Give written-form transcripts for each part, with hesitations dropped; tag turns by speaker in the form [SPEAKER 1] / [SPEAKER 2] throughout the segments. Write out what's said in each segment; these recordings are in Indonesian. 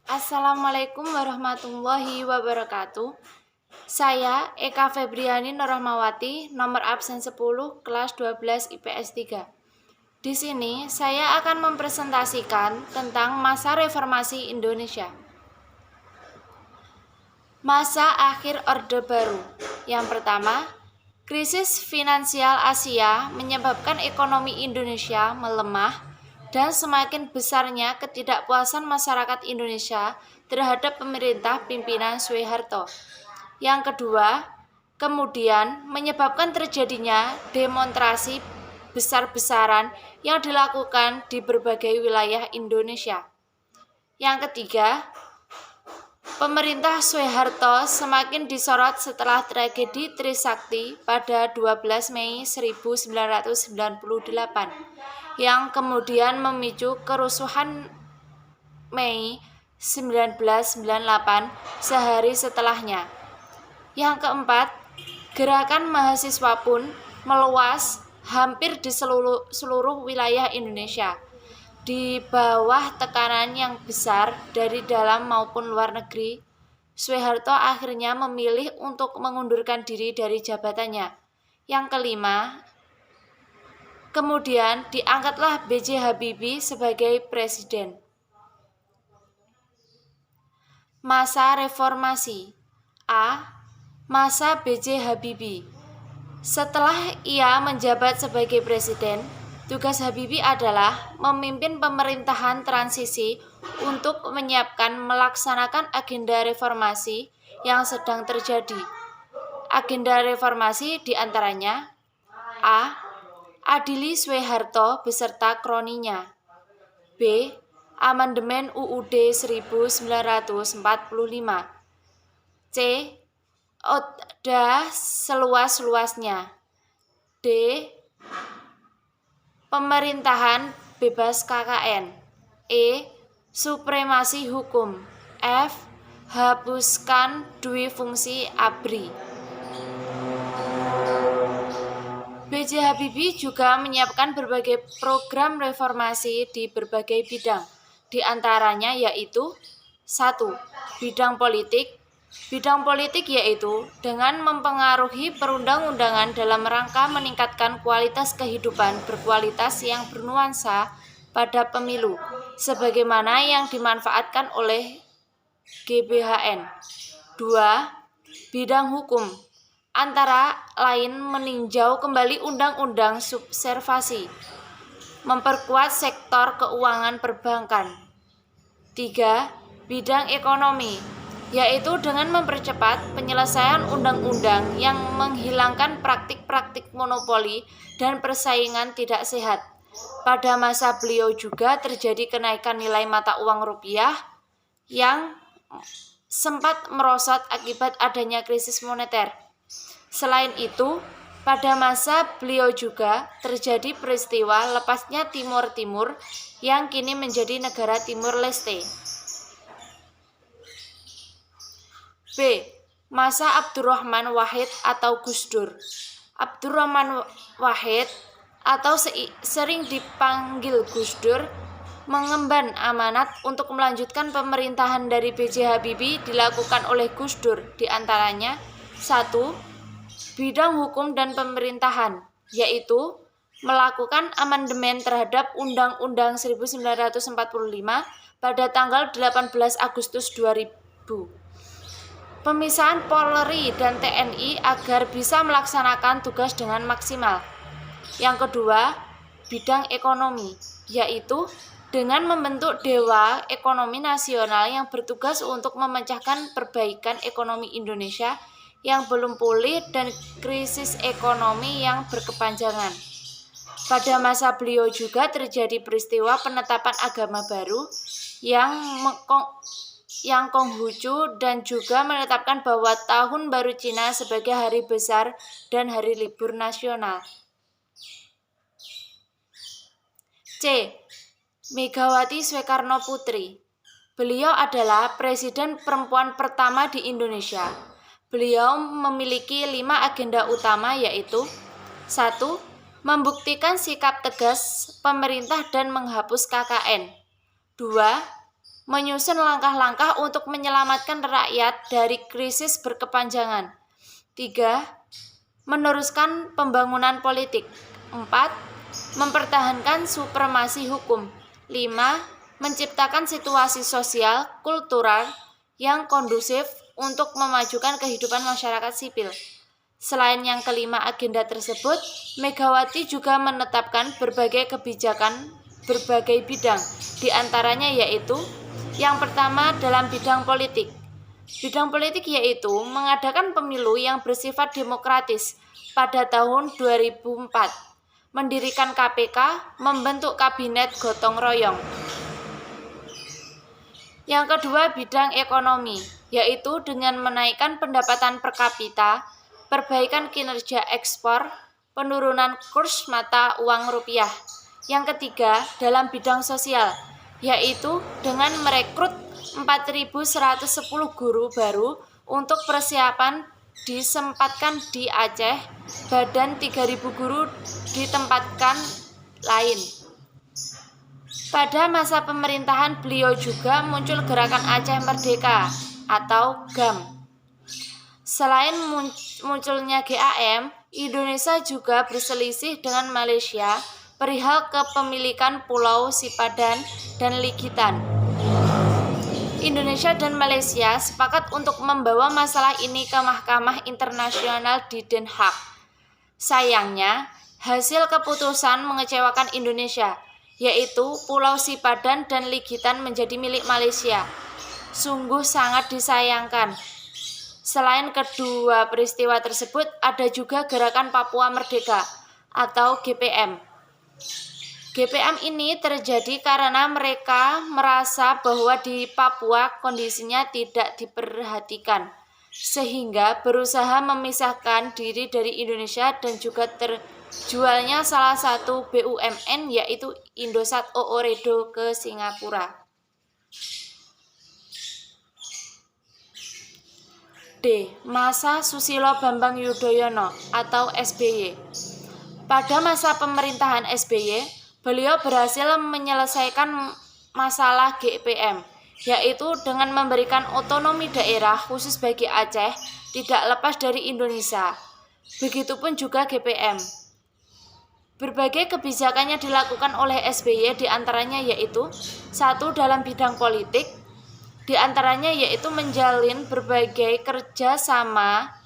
[SPEAKER 1] Assalamualaikum warahmatullahi wabarakatuh. Saya Eka Febriani Nurrahmawati, nomor absen 10, kelas 12 IPS 3. Di sini saya akan mempresentasikan tentang masa reformasi Indonesia. Masa akhir Orde Baru. Yang pertama, krisis finansial Asia menyebabkan ekonomi Indonesia melemah dan semakin besarnya ketidakpuasan masyarakat Indonesia terhadap pemerintah pimpinan Soeharto. Yang kedua, kemudian menyebabkan terjadinya demonstrasi besar-besaran yang dilakukan di berbagai wilayah Indonesia. Yang ketiga, pemerintah Soeharto semakin disorot setelah tragedi Trisakti pada 12 Mei 1998 yang kemudian memicu kerusuhan Mei 1998 sehari setelahnya. Yang keempat, gerakan mahasiswa pun meluas hampir di seluruh wilayah Indonesia di bawah tekanan yang besar dari dalam maupun luar negeri. Soeharto akhirnya memilih untuk mengundurkan diri dari jabatannya. Yang kelima, kemudian diangkatlah B.J. Habibie sebagai presiden. Masa reformasi. A. Masa B.J. Habibie. Setelah ia menjabat sebagai presiden, tugas Habibie adalah memimpin pemerintahan transisi untuk menyiapkan melaksanakan agenda reformasi yang sedang terjadi. Agenda reformasi diantaranya A. Adili Soeharto beserta kroninya. B. Amandemen UUD 1945. C. Oda seluas-luasnya. D. Pemerintahan bebas KKN. E. Supremasi hukum. F. Hapuskan dui fungsi ABRI. B.J. Habibie juga menyiapkan berbagai program reformasi di berbagai bidang, di antaranya yaitu 1. Bidang politik. Bidang politik yaitu dengan mempengaruhi perundang-undangan dalam rangka meningkatkan kualitas kehidupan berkualitas yang bernuansa pada pemilu, sebagaimana yang dimanfaatkan oleh GBHN. 2. Bidang hukum. Antara lain meninjau kembali undang-undang subservasi, memperkuat sektor keuangan perbankan. 3. Bidang ekonomi, yaitu dengan mempercepat penyelesaian undang-undang yang menghilangkan praktik-praktik monopoli dan persaingan tidak sehat. Pada masa beliau juga terjadi kenaikan nilai mata uang rupiah yang sempat merosot akibat adanya krisis moneter. Selain itu, pada masa beliau juga terjadi peristiwa lepasnya Timor Timur yang kini menjadi negara Timur Leste. B. Masa Abdurrahman Wahid atau Gus Dur. Abdurrahman Wahid atau sering dipanggil Gus Dur mengemban amanat untuk melanjutkan pemerintahan dari B.J. Habibie dilakukan oleh Gus Dur, diantaranya 1. Bidang hukum dan pemerintahan, yaitu melakukan amandemen terhadap Undang-Undang 1945 pada tanggal 18 Agustus 2000. Pemisahan Polri dan TNI agar bisa melaksanakan tugas dengan maksimal. Yang kedua, bidang ekonomi, yaitu dengan membentuk Dewan Ekonomi Nasional yang bertugas untuk memecahkan perbaikan ekonomi Indonesia yang belum pulih dan krisis ekonomi yang berkepanjangan. Pada masa beliau juga terjadi peristiwa penetapan agama baru yang Konghucu dan juga menetapkan bahwa Tahun Baru Cina sebagai hari besar dan hari libur nasional. C. Megawati Soekarno Putri. Beliau adalah presiden perempuan pertama di Indonesia. Beliau memiliki 5 agenda utama yaitu 1. Membuktikan sikap tegas pemerintah dan menghapus KKN. 2. menyusun langkah-langkah untuk menyelamatkan rakyat dari krisis berkepanjangan. 3. Meneruskan pembangunan politik. 4. Mempertahankan supremasi hukum. 5. Menciptakan situasi sosial, kultural yang kondusif untuk memajukan kehidupan masyarakat sipil. Selain yang kelima agenda tersebut, Megawati juga menetapkan berbagai kebijakan berbagai bidang, diantaranya yaitu yang pertama dalam bidang politik. Bidang politik yaitu mengadakan pemilu yang bersifat demokratis pada tahun 2004, mendirikan KPK, membentuk kabinet gotong royong. Yang kedua bidang ekonomi, yaitu dengan menaikkan pendapatan per kapita, perbaikan kinerja ekspor, penurunan kurs mata uang rupiah. Yang ketiga, dalam bidang sosial, yaitu dengan merekrut 4.110 guru baru untuk persiapan disempatkan di Aceh, badan 3.000 guru ditempatkan lain. Pada masa pemerintahan beliau juga muncul Gerakan Aceh Merdeka atau GAM. Selain munculnya GAM, Indonesia juga berselisih dengan Malaysia perihal kepemilikan Pulau Sipadan dan Ligitan. Indonesia dan Malaysia sepakat untuk membawa masalah ini ke Mahkamah Internasional di Den Haag. Sayangnya, hasil keputusan mengecewakan Indonesia, yaitu Pulau Sipadan dan Ligitan menjadi milik Malaysia. Sungguh sangat disayangkan. Selain kedua peristiwa tersebut, ada juga Gerakan Papua Merdeka atau GPM. GPM ini terjadi karena mereka merasa bahwa di Papua kondisinya tidak diperhatikan, sehingga berusaha memisahkan diri dari Indonesia dan juga terjualnya salah satu BUMN yaitu Indosat Ooredoo ke Singapura. D. Masa Susilo Bambang Yudhoyono atau SBY. Pada masa pemerintahan SBY, beliau berhasil menyelesaikan masalah GPM, yaitu dengan memberikan otonomi daerah khusus bagi Aceh tidak lepas dari Indonesia. Begitupun juga GPM. Berbagai kebijakannya dilakukan oleh SBY, diantaranya yaitu 1. Dalam bidang politik, diantaranya yaitu menjalin berbagai kerjasama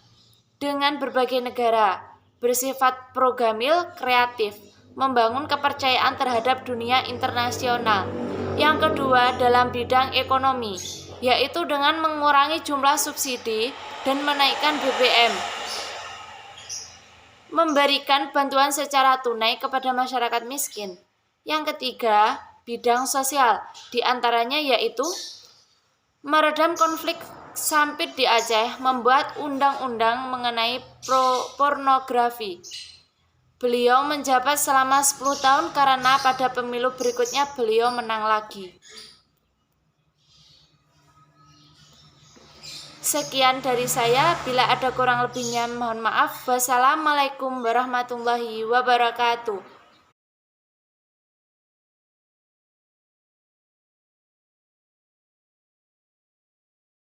[SPEAKER 1] dengan berbagai negara, bersifat programil kreatif, membangun kepercayaan terhadap dunia internasional. Yang kedua, dalam bidang ekonomi, yaitu dengan mengurangi jumlah subsidi dan menaikkan BBM, memberikan bantuan secara tunai kepada masyarakat miskin. Yang ketiga, bidang sosial, diantaranya yaitu meredam konflik sampit di Aceh, membuat undang-undang mengenai pornografi. Beliau menjabat selama 10 tahun karena pada pemilu berikutnya beliau menang lagi. Sekian dari saya, bila ada kurang lebihnya mohon maaf. Wassalamualaikum warahmatullahi wabarakatuh.